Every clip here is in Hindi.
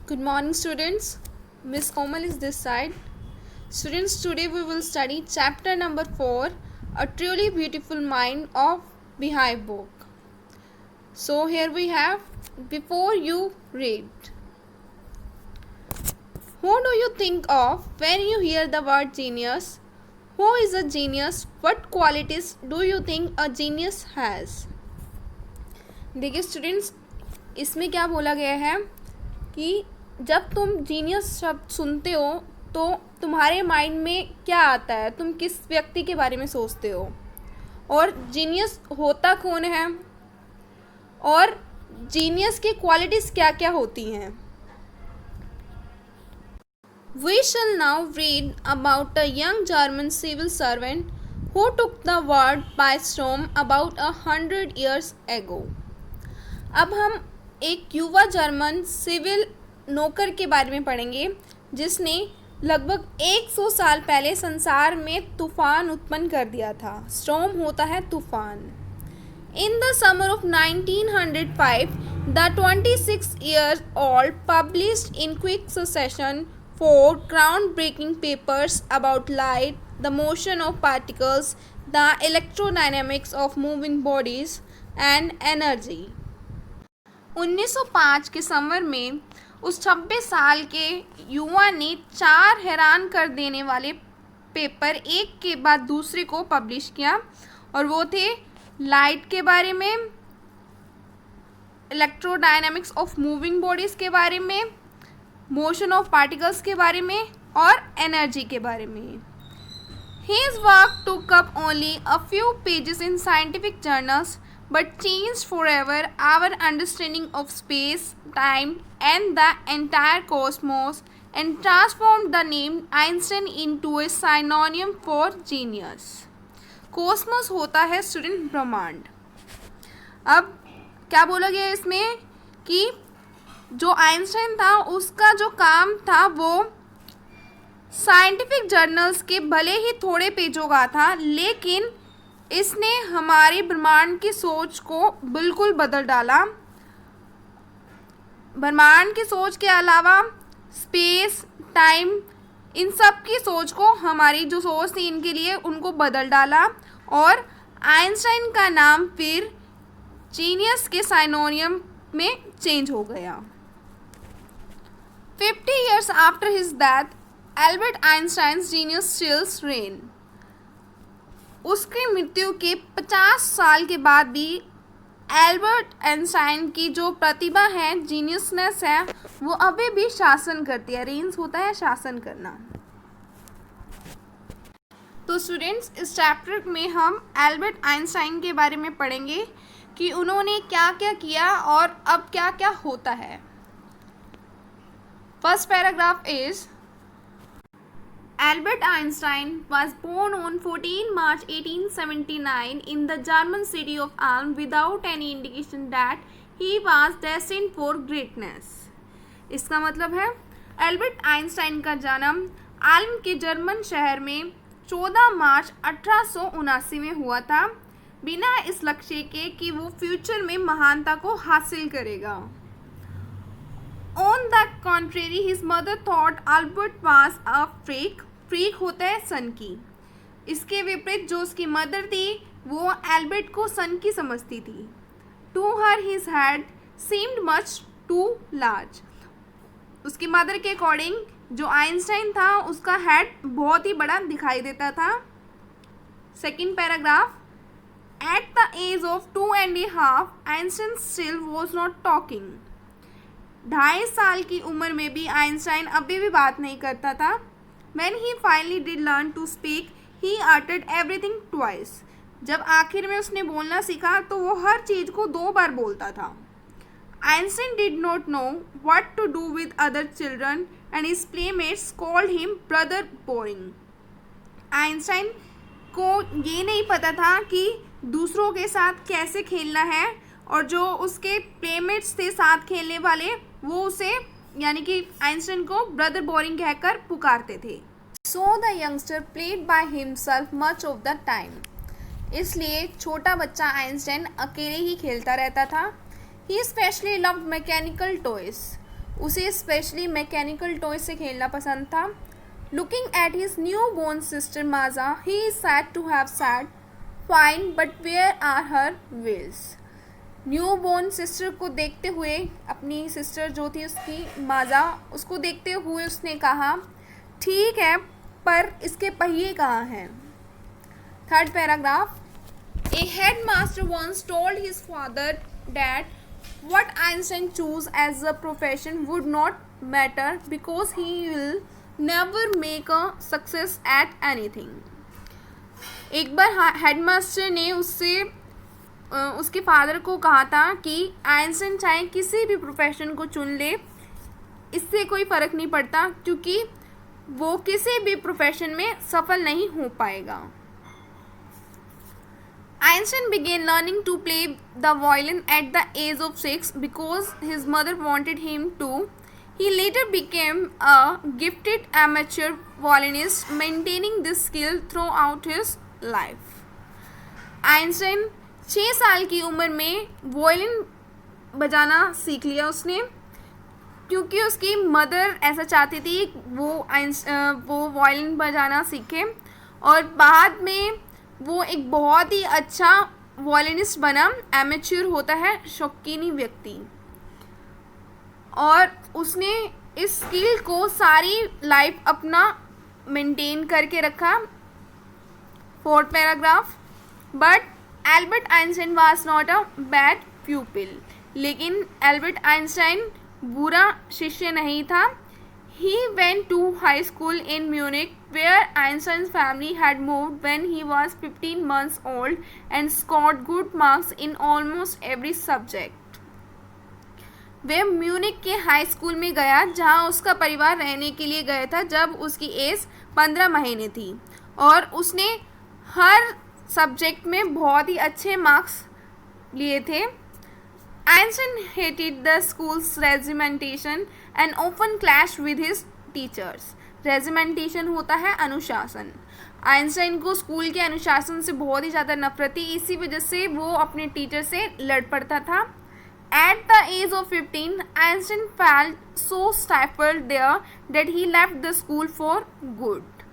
Good morning, students. Miss Komal is this side. Students, today we will study chapter number 4, A Truly Beautiful Mind of Beehive Book. So here we have, before you read. Who do you think of when you hear the word genius? Who is a genius? What qualities do you think a genius has? देखिए स्टूडेंट्स, इसमें क्या बोला गया है कि जब तुम जीनियस शब्द सुनते हो तो तुम्हारे माइंड में क्या आता है, तुम किस व्यक्ति के बारे में सोचते हो और जीनियस होता कौन है और जीनियस की क्वालिटीज़ क्या क्या होती हैं. We shall now read about a young German civil servant who took the world by storm about 100 years ago. अब हम एक युवा जर्मन सिविल नौकर के बारे में पढ़ेंगे जिसने लगभग 100 साल पहले संसार में तूफान उत्पन्न कर दिया था. स्टॉर्म होता है तूफान. In the summer of 1905, the 26-year-old published in quick succession 4 groundbreaking papers about light, the motion of particles, the electrodynamics of moving bodies, and energy. 1905 के समर में उस 26 साल के युवा ने 4 हैरान कर देने वाले पेपर एक के बाद दूसरे को पब्लिश किया और वो थे लाइट के बारे में, इलेक्ट्रोडायनामिक्स ऑफ मूविंग बॉडीज़ के बारे में, मोशन ऑफ पार्टिकल्स के बारे में और एनर्जी के बारे में. His work took up only a few pages in scientific journals but changed forever our understanding of space, time and the entire cosmos and transformed the name Einstein into a synonym for genius. Cosmos होता है स्टूडेंट ब्रह्मांड. अब क्या बोला गया इसमें कि जो आइंस्टाइन था उसका जो काम था वो साइंटिफिक जर्नल्स के भले ही थोड़े पेजों का था, लेकिन इसने हमारी ब्रह्मांड की सोच को बिल्कुल बदल डाला. ब्रह्मांड की सोच के अलावा स्पेस, टाइम, इन सब की सोच को, हमारी जो सोच थी इनके लिए, उनको बदल डाला और आइंस्टाइन का नाम फिर जीनियस के साइनोनियम में चेंज हो गया. 50 years after his death, Albert Einstein's genius still reigns. उसकी मृत्यु के 50 साल के बाद भी एल्बर्ट आइंस्टाइन की जो प्रतिभा है, जीनियसनेस है, वो अभी भी शासन करती है. रेंस होता है शासन करना. तो स्टूडेंट्स, इस चैप्टर में हम एल्बर्ट आइंस्टाइन के बारे में पढ़ेंगे कि उन्होंने क्या क्या किया और अब क्या क्या होता है. First paragraph is Albert Einstein was born on 14 March 1879 in the German city of Ulm without any indication that he was destined for greatness. इसका मतलब है एल्बर्ट आइंस्टाइन का जन्म आल्म के जर्मन शहर में 14 मार्च 1879 में हुआ था, बिना इस लक्ष्य के कि वो फ्यूचर में महानता को हासिल करेगा. On the contrary, his mother thought Albert was a freak. Freak होता है सन की. इसके विपरीत जो उसकी मदर थी वो एल्बर्ट को सन की समझती थी. To her his head seemed much too large. उसकी मदर के अकॉर्डिंग जो आइंस्टाइन था उसका हेड बहुत ही बड़ा दिखाई देता था. Second paragraph. At the age of 2.5 Einstein still was not talking. 2.5 साल की उम्र में भी आइंस्टाइन अभी भी बात नहीं करता था. When he finally did learn to speak, he uttered everything twice. जब आखिर में उसने बोलना सीखा तो वो हर चीज़ को 2 बार बोलता था. Einstein did not know what to do with other children and his playmates called him brother boring. Einstein को ये नहीं पता था कि दूसरों के साथ कैसे खेलना है और जो उसके प्लेमेट्स थे साथ खेलने वाले, वो उसे यानी कि आइंस्टाइन को ब्रदर बोरिंग कहकर पुकारते थे. So the youngster played by himself much of the time. इसलिए छोटा बच्चा आइंस्टाइन अकेले ही खेलता रहता था. He specially loved mechanical toys. उसे स्पेशली मैकेनिकल टॉय से खेलना पसंद था. Looking at his newborn sister Maja, he is said to have said, fine but where are her wheels. Newborn sister को देखते हुए, अपनी सिस्टर जो थी उसकी माजा, उसको देखते हुए उसने कहा, ठीक है पर इसके पहिए कहाँ हैं. Third paragraph. A headmaster once told his father that what Einstein chose as a profession would not matter because he will never make a success at anything. एक बार हेडमास्टर ने उसके फादर को कहा था कि आइंस्टाइन चाहे किसी भी प्रोफेशन को चुन ले, इससे कोई फ़र्क नहीं पड़ता क्योंकि वो किसी भी प्रोफेशन में सफल नहीं हो पाएगा. Einstein began learning to play the violin at the age of 6 because his mother wanted him to. He later became a gifted amateur violinist, maintaining this skill throughout his life. Einstein 6 साल की उम्र में वायलिन बजाना सीख लिया उसने क्योंकि उसकी मदर ऐसा चाहती थी वो वायलिन बजाना सीखे, और बाद में वो एक बहुत ही अच्छा वायलिनिस्ट बना. एमेच्योर होता है शौकीनी व्यक्ति, और उसने इस स्किल को सारी लाइफ अपना मेंटेन करके रखा. Fourth paragraph. But Albert Einstein was not a bad प्यूपिल. लेकिन एल्बर्ट आइंस्टाइन बुरा शिष्य नहीं था. He went to high school in Munich, where Einstein's family had moved when he was 15 months old, and scored good marks in almost every subject. वह म्यूनिक के हाई स्कूल में गया जहां उसका परिवार रहने के लिए गया था जब उसकी एज 15 महीने थी, और उसने हर सब्जेक्ट में बहुत ही अच्छे मार्क्स लिए थे. Einstein hated the school's regimentation and often clashed with his teachers. Regimentation होता है अनुशासन. आइंस्टाइन को स्कूल के अनुशासन से बहुत ही ज़्यादा नफरत थी, इसी वजह से वो अपने टीचर से लड़ पड़ता था. At the age of 15, Einstein felt so stifled there that he left the school for good.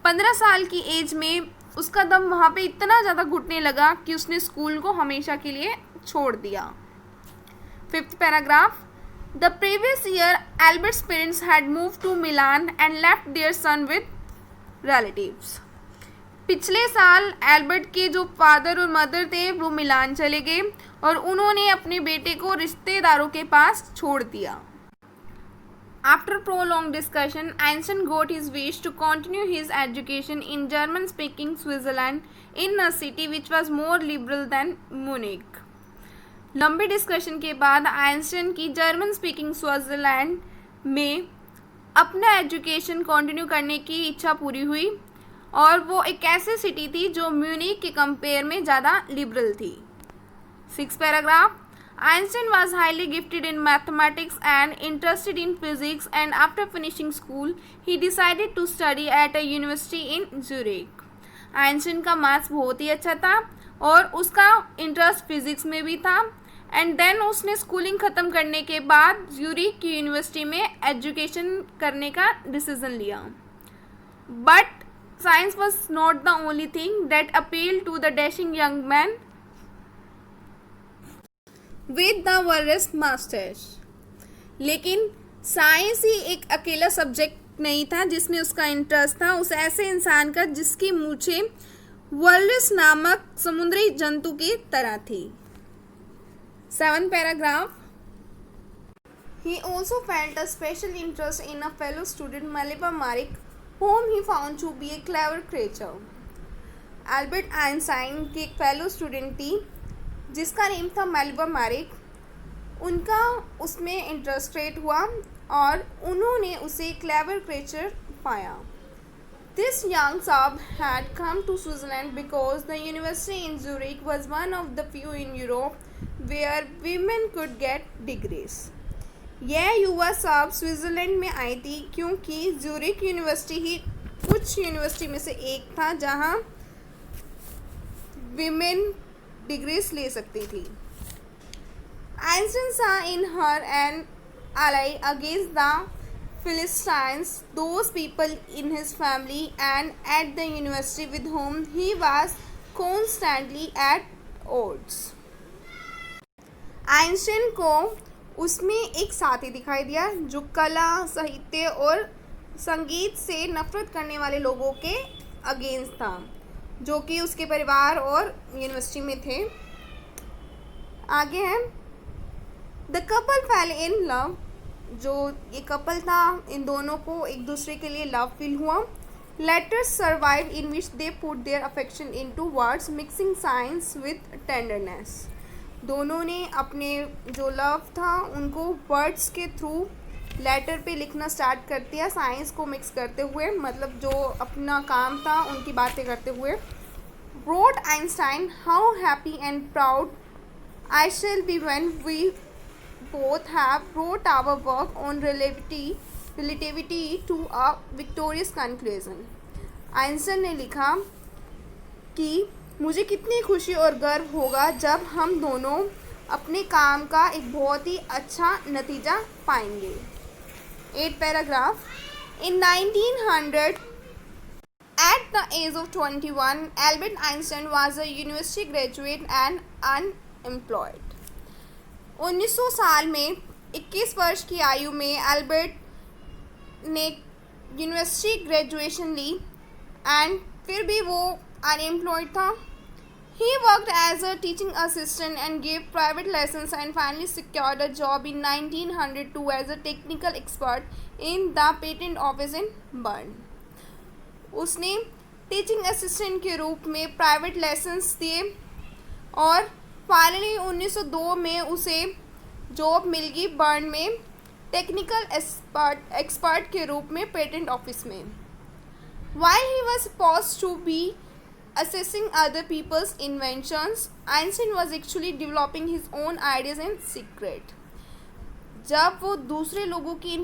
15 साल की एज में उसका दम वहाँ पे इतना ज़्यादा घुटने लगा कि उसने स्कूल को हमेशा के लिए छोड़ दिया. Fifth paragraph. The previous year, Albert's parents had moved to Milan and left their son with relatives. पिछले साल एल्बर्ट के जो फादर और मदर थे वो मिलान चले गए और उन्होंने अपने बेटे को रिश्तेदारों के पास छोड़ दिया. After prolonged discussion, Einstein got his wish to continue his education in German-speaking Switzerland in a city which was more liberal than Munich. लंबे डिस्कशन के बाद आइंस्टाइन की जर्मन स्पीकिंग स्विट्जरलैंड में अपना एजुकेशन कंटिन्यू करने की इच्छा पूरी हुई, और वो एक ऐसी सिटी थी जो म्यूनिक के कंपेयर में ज़्यादा लिबरल थी. 6th paragraph. Einstein was highly gifted in mathematics and interested in physics, and after finishing school, he decided to study at a university in Zurich. Einstein का मैथ्स बहुत ही अच्छा था और उसका इंटरेस्ट फिजिक्स में भी था, एंड देन उसने स्कूलिंग ख़त्म करने के बाद ज्यूरिक की यूनिवर्सिटी में एजुकेशन करने का डिसीजन लिया. But science was not the only thing that appeal to the dashing young man with the worst masters. लेकिन साइंस ही एक अकेला सब्जेक्ट नहीं था जिसमें उसका इंटरेस्ट था. उस ऐसे इंसान का जिसकी मूछें वल्रस नामक समुद्री जंतु की तरह थी. 7th paragraph. He also felt a special interest in a fellow student, Melba Marik, whom he found to be a clever creature. Albert Einstein की एक फेलो स्टूडेंट थी जिसका नेम था मेलिबा मैरिक. उनका उसमें इंटरेस्ट रेट हुआ और उन्होंने उसे क्लेवर क्रिएचर पाया. This young sub had come to Switzerland because the university in Zurich was one of the few in Europe where women could get degrees. यह युवा साहब स्विट्ज़रलैंड में आई थी क्योंकि ज्यूरिक यूनिवर्सिटी ही कुछ यूनिवर्सिटी में से एक था जहां विमेन डिग्रीज ले सकती थी. Einstein saw in her an ally against the Philistines, those people in his family and at the university with whom he was constantly at odds. Einstein को उसमें एक साथी दिखाई दिया जो कला, साहित्य और संगीत से नफरत करने वाले लोगों के अगेंस्ट था, जो कि उसके परिवार और यूनिवर्सिटी में थे. आगे है the couple fail in love. जो ये कपल था, इन दोनों को एक दूसरे के लिए लव फील हुआ. Letters survive in which they put their affection into words mixing science with tenderness. दोनों ने अपने जो लव था उनको वर्ड्स के थ्रू लेटर पे लिखना स्टार्ट कर दिया, साइंस को मिक्स करते हुए, मतलब जो अपना काम था उनकी बातें करते हुए. Wrote Einstein, how happy and proud I shall be when we both have brought our work on relativity to a victorious conclusion. Einstein ने लिखा कि मुझे कितनी खुशी और गर्व होगा जब हम दोनों अपने काम का एक बहुत ही अच्छा नतीजा पाएंगे. 8th paragraph. In 1900, at the age of 21, Albert Einstein was a university graduate and unemployed. 1900 साल में 21 वर्ष की आयु में एल्बर्ट ने यूनिवर्सिटी ग्रेजुएशन ली एंड फिर भी वो अनएम्प्लॉयड था. He worked as a teaching assistant and gave private lessons and finally secured a job in 1902 as a technical expert in the patent office in Bern. उसने टीचिंग असिस्टेंट के रूप में प्राइवेट लेसन्स दिए और फाइनली 1902 में उसे जॉब मिल गई बर्न में टेक्निकल एक्सपर्ट के रूप में पेटेंट ऑफिस में. While he was supposed to be assessing other people's inventions, Einstein was actually developing his own ideas in secret. जब वो दूसरे लोगों की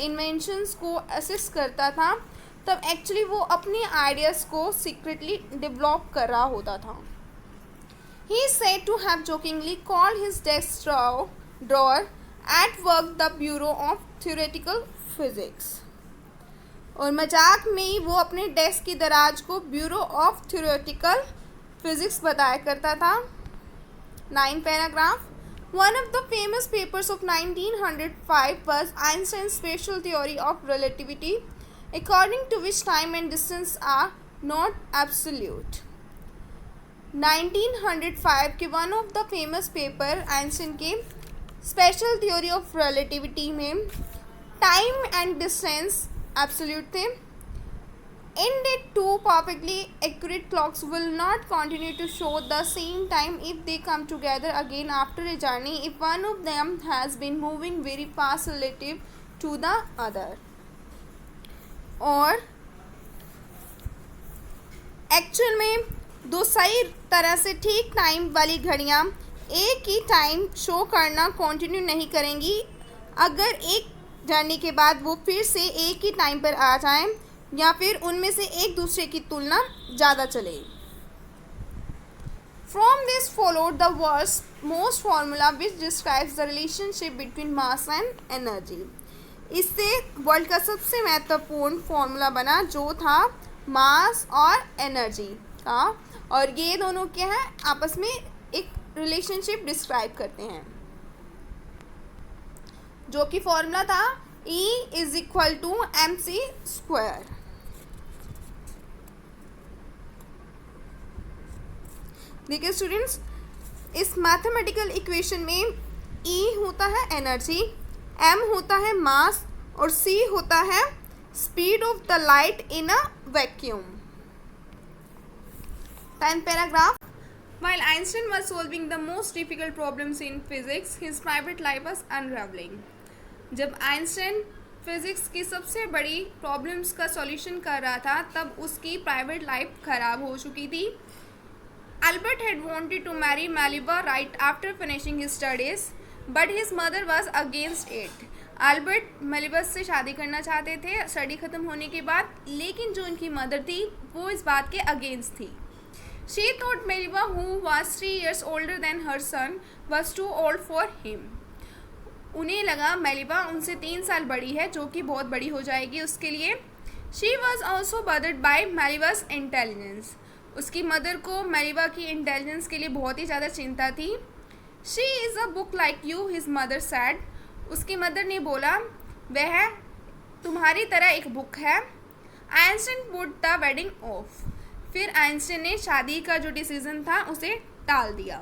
इन्वेंशंस को असेस करता था तब एक्चुअली वो अपने आइडियाज़ को सीक्रेटली डेवलप कर रहा होता था. He is said to have jokingly called his desk drawer at work the Bureau of Theoretical Physics. और मजाक में ही वो अपने डेस्क की दराज को ब्यूरो ऑफ थ्योरेटिकल फिजिक्स बताया करता था. 9th paragraph. One of the famous papers of 1905 was Einstein's special theory of relativity, according to which time and distance are not absolute. 1905 के one of the famous paper Einstein के स्पेशल थ्योरी ऑफ रिलेटिविटी में टाइम एंड डिस्टेंस एब्सोल्यूट थे. Indeed, two perfectly accurate clocks will not continue to show the same time if they come together again after a journey if one of them has been moving very fast relative to the other. और एक्चुअल में दो सही तरह से ठीक टाइम वाली घड़ियाँ एक ही टाइम शो करना कंटिन्यू नहीं करेंगी अगर एक जर्नी के बाद वो फिर से एक ही टाइम पर आ जाएं या फिर उनमें से एक दूसरे की तुलना ज़्यादा चले. From this followed the world's most formula which describes the relationship between mass and energy. इससे वर्ल्ड का सबसे महत्वपूर्ण फॉर्मूला बना जो था मास और एनर्जी का, और ये दोनों क्या है आपस में एक रिलेशनशिप डिस्क्राइब करते हैं, जो कि फॉर्मूला था E is equal to mc square. देखिए स्टूडेंट्स, इस मैथमेटिकल इक्वेशन में E होता है एनर्जी, M होता है मास और C होता है speed of the light in a vacuum. 10th paragraph. While Einstein was solving the most difficult problems in physics, his private life was unraveling. जब आइंस्टाइन फिज़िक्स की सबसे बड़ी प्रॉब्लम्स का सॉल्यूशन कर रहा था तब उसकी प्राइवेट लाइफ ख़राब हो चुकी थी. Albert had wanted to marry Maliba right after finishing his studies, but his mother was against it. Albert Maliba से शादी करना चाहते थे स्टडी ख़त्म होने के बाद, लेकिन जो उनकी मदर थी वो इस बात के अगेंस्ट थी. She thought Maliba, who was 3 years older than her son, was too old for him. उन्हें लगा मेलिवा उनसे 3 साल बड़ी है, जो कि बहुत बड़ी हो जाएगी उसके लिए। She was also bothered by मेलिवास इंटेलिजेंस। उसकी मदर को मेलिवा की इंटेलिजेंस के लिए बहुत ही ज़्यादा चिंता थी। She is a book like you, his mother sad. उसकी मदर ने बोला वह तुम्हारी तरह एक बुक है। Einstein put the wedding of. फिर आइंस्टीन ने शादी का जो डिसीजन था उसे टाल दिया।